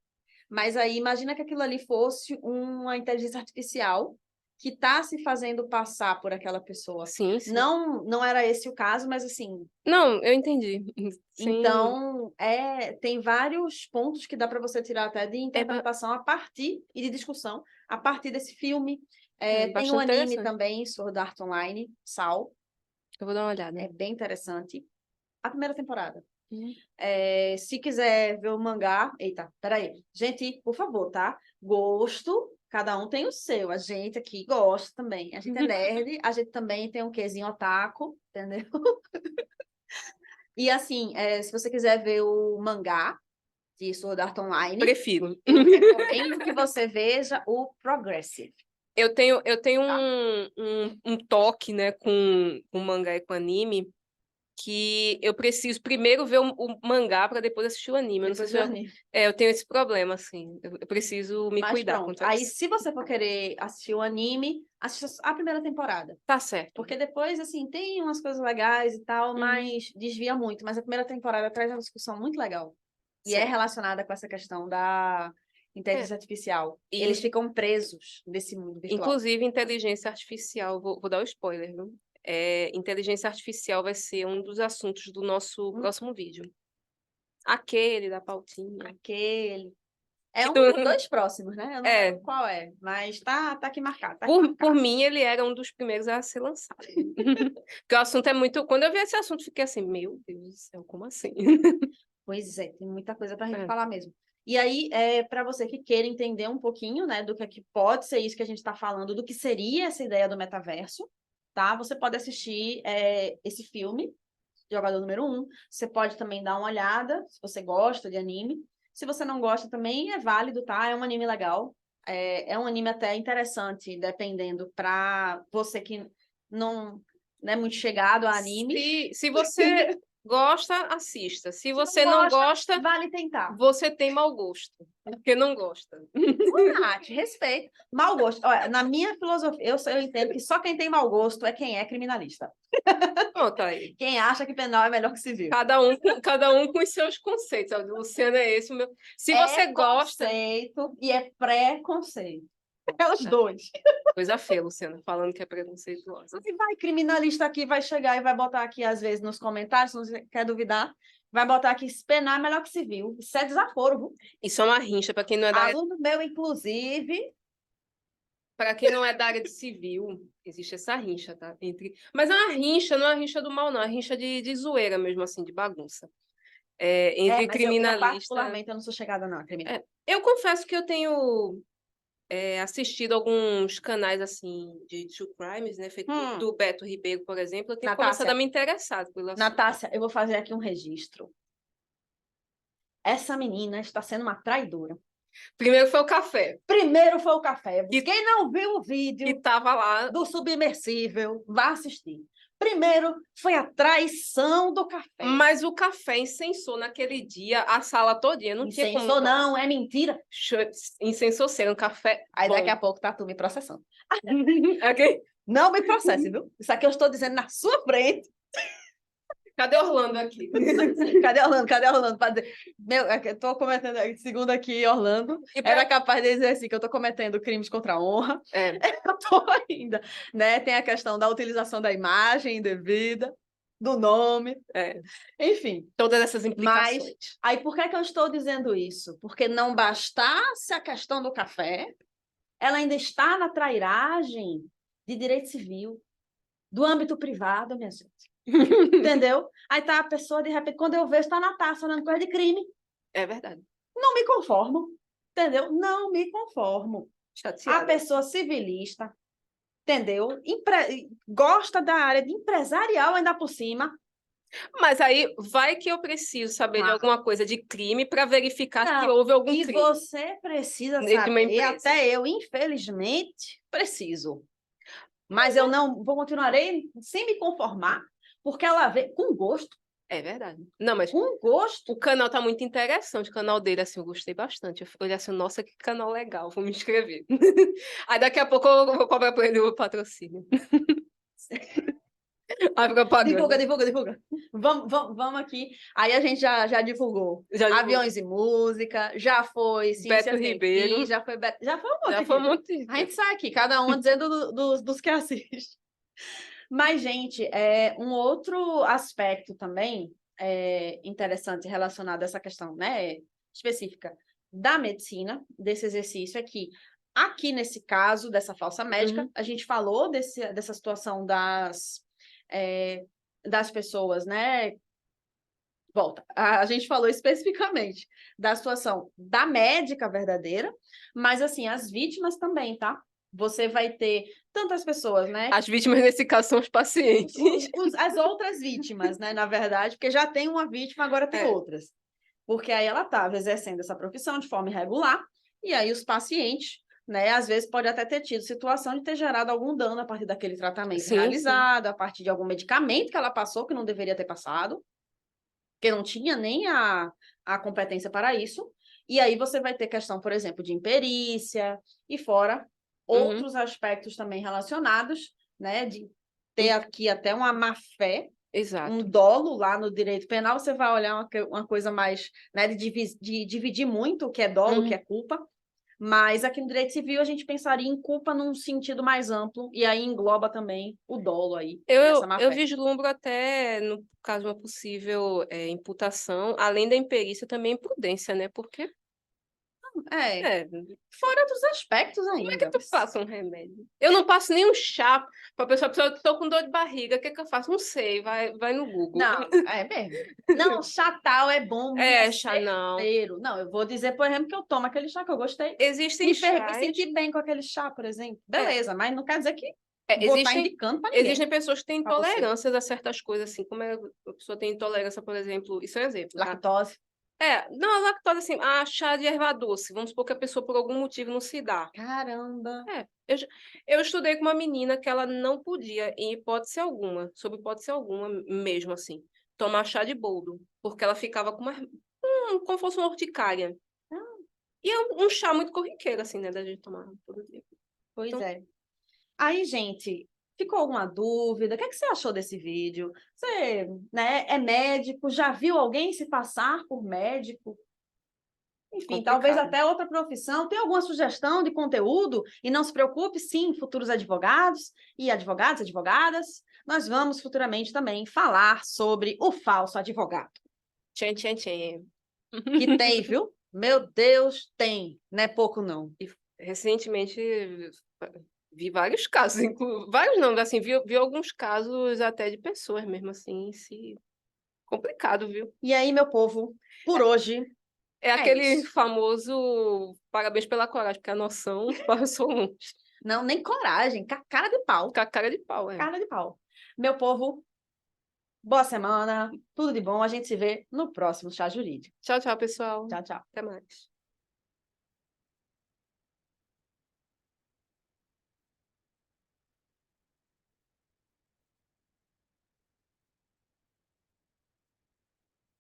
Mas aí imagina que aquilo ali fosse uma inteligência artificial que está se fazendo passar por aquela pessoa. Sim, sim. Não, não era esse o caso, mas assim, Não, eu entendi. Sim, então tem vários pontos que dá para você tirar até de é, interpretação a partir e de discussão a partir desse filme. Tem um bastante anime interessante. também, Sword Art Online, Sal, Eu vou dar uma olhada. é bem interessante. A primeira temporada. Uhum. Se quiser ver o mangá. Eita, peraí. Gente, por favor, tá? Gosto, cada um tem o seu. A gente aqui gosta também. A gente é nerd, a gente também tem um quezinho otaku, entendeu? E assim, se você quiser ver o mangá de Sword Art Online, Prefiro. eu recomendo que você veja o Progressive. Eu tenho Tá? um toque, né, com mangá e com anime, que eu preciso primeiro ver o mangá para depois assistir o anime. Eu não sei Depois se do anime. eu tenho esse problema, assim. Eu preciso me Mas cuidar pronto. quanto a Aí, isso. se você for querer assistir o anime, assista a primeira temporada. Tá certo. Porque depois, assim, tem umas coisas legais e tal, Uhum. mas desvia muito. Mas a primeira temporada traz uma discussão muito legal. E é Certo. relacionada com essa questão da inteligência artificial. E Eles ficam presos desse mundo virtual. inclusive, inteligência artificial, vou dar o spoiler, viu? Inteligência artificial vai ser um dos assuntos do nosso próximo vídeo. Aquele da pautinha. Aquele. É um Tu- dos dois próximos, né? Eu não É. lembro qual é, mas tá aqui marcado. Tá aqui Por marcado. mim, ele era um dos primeiros a ser lançado. Porque o assunto é muito... Quando eu vi esse assunto, fiquei assim, meu Deus do céu, como assim? Pois é, tem muita coisa pra gente É. falar mesmo. E aí, para você que queira entender um pouquinho, né, do que é que pode ser isso que a gente está falando, do que seria essa ideia do metaverso, tá? Você pode assistir esse filme, Jogador Número 1. Você pode também dar uma olhada, se você gosta de anime. Se você não gosta também, é válido, tá? É um anime legal. É um anime até interessante, dependendo para você que não é muito chegado a anime. Se você gosta, assista. Se você não não gosta, vale tentar. você tem mau gosto. Porque não gosta. Nath, respeito. Mau gosto. Olha, na minha filosofia, eu entendo que só quem tem mau gosto é quem é criminalista. Pronto, aí. Quem acha que penal é melhor que civil. Cada um com os seus conceitos. O Luciano é esse, o meu. Se você gosta. Conceito e é preconceito. É os dois. Coisa feia, Luciana, falando que é preconceituosa. E vai, criminalista aqui, vai chegar e vai botar aqui, às vezes, nos comentários, se você quer duvidar, vai botar aqui, penal é melhor que civil. Isso é desaforo, viu? Isso é uma rincha, para quem não é da área. Aluno meu, inclusive. Para quem não é da área de civil, existe essa rincha, tá? Mas é uma rincha, não é uma rincha do mal, não. É uma rincha de zoeira mesmo, assim, de bagunça. Entre Mas criminalistas. particularmente, eu não sou chegada, não, a criminalista. Eu confesso que eu tenho assistido alguns canais, assim, de true crimes, né? Feito do Beto Ribeiro, por exemplo. Eu tenho começado a me interessar pelo assunto. Natácia, eu vou fazer aqui um registro. Essa menina está sendo uma traidora. Primeiro foi o café. Primeiro foi o café. Quem não viu o vídeo que tava lá do submersível, vá assistir. Primeiro foi a traição do café. Mas o café incensou naquele dia a sala todinha. Não tinha como. Não, é mentira. Incensou ser um café. Aí bom. daqui a pouco tá tu me processando. Okay? Não me processe, viu? Isso aqui eu estou dizendo na sua frente. Cadê Orlando aqui? Cadê Orlando? Cadê Orlando? Eu tô cometendo, segundo aqui, Orlando, era capaz de dizer assim, que eu tô cometendo crimes contra a honra. Eu tô ainda, né? Tem a questão da utilização da imagem indevida, do nome. Enfim. Todas essas implicações. Mas, aí por que eu estou dizendo isso? Porque não bastasse a questão do café, ela ainda está na trairagem de direito civil, do âmbito privado, minha gente. Entendeu? Aí tá a pessoa, de repente, quando eu vejo, está na taça, falando coisa de crime. É verdade. Não me conformo. Entendeu? Não me conformo. Chateada. A pessoa civilista, entendeu? Gosta da área de empresarial ainda por cima. Mas aí vai que eu preciso saber de alguma coisa de crime para verificar se houve algum crime. E você precisa saber, e até eu, infelizmente, preciso. Mas eu não continuarei sem me conformar, porque ela vê com gosto. É verdade. Não, mas com gosto. O canal tá muito interessante, o canal dele, assim, eu gostei bastante. Eu olhei assim, nossa, que canal legal, vou me inscrever. Aí daqui a pouco eu vou cobrar por ele o patrocínio. A propaganda. Divulga. Vamos aqui. Aí a gente já divulgou. Aviões e Música, já foi Beto Ribeiro. Já foi um monte. Já foi um monte. A gente sai aqui, cada um dizendo dos que assiste. Mas, gente, um outro aspecto também interessante relacionado a essa questão, né, específica da medicina, desse exercício, é que aqui nesse caso dessa falsa médica, a gente falou dessa situação das pessoas, né? Volta. A gente falou especificamente da situação da médica verdadeira, mas, assim, as vítimas também, tá? Você vai ter tantas pessoas, né? As vítimas, nesse caso, são os pacientes. As outras vítimas, né? Na verdade, porque já tem uma vítima, agora tem outras. Porque aí ela estava exercendo essa profissão de forma irregular, e aí os pacientes né? Às vezes pode até ter tido situação de ter gerado algum dano a partir daquele tratamento Sim, sim. realizado, a partir de algum medicamento que ela passou que não deveria ter passado, porque não tinha nem a competência para isso. E aí você vai ter questão, por exemplo, de imperícia e fora outros aspectos também relacionados, né? De ter aqui até uma má-fé, um Exato. dolo lá no direito penal, você vai olhar uma coisa mais, né, de dividir muito o que é dolo, o que é culpa. Mas aqui no direito civil a gente pensaria em culpa num sentido mais amplo, e aí engloba também o dolo aí, nessa Eu má-fé. vislumbro até, no caso de uma possível imputação, além da imperícia, também imprudência, né? Porque, É, fora outros aspectos como é que ainda. tu passa um remédio? Eu não passo nenhum chá pra pessoa, tô com dor de barriga, o que que eu faço? Não sei, vai no Google. Não, é mesmo. Não, chá tal é bom, Chá não. certeiro. Não, eu vou dizer, por exemplo, que eu tomo aquele chá que eu gostei. Existem Me chás, senti bem com aquele chá, por exemplo. Beleza, mas não quer dizer que vou estar existem indicando para ninguém. Existem pessoas que têm Pra você. intolerâncias a certas coisas, assim, como a pessoa tem intolerância, por exemplo, isso é um exemplo, tá? Lactose. Não, a lactose, assim, chá de erva doce, vamos supor que a pessoa por algum motivo não se dá. Caramba. Eu estudei com uma menina que ela não podia, em hipótese alguma, sob hipótese alguma mesmo, assim, tomar chá de boldo, porque ela ficava com como fosse uma urticária. E é um chá muito corriqueiro, assim, né, da gente tomar todo dia. Pois Então, é. Aí, gente, ficou alguma dúvida? O que é que você achou desse vídeo? Você, né, é médico? Já viu alguém se passar por médico? Enfim, talvez complicado. até outra profissão. Tem alguma sugestão de conteúdo? E não se preocupe, sim, futuros advogados e advogadas, nós vamos futuramente também falar sobre o falso advogado. Tchan, tchan, tchan. Que tem, viu? Meu Deus, tem. Não é pouco, não. Recentemente vi vários casos, vários não, assim, vi alguns casos até de pessoas mesmo assim, complicado, viu? E aí, meu povo, por hoje É é aquele isso. famoso parabéns pela coragem, porque a noção passou longe. Não, nem coragem, cara de pau. Com a cara de pau, Cara de pau. Meu povo, boa semana, tudo de bom. A gente se vê no próximo Chá Jurídico. Tchau, tchau, pessoal. Tchau, tchau. Até mais.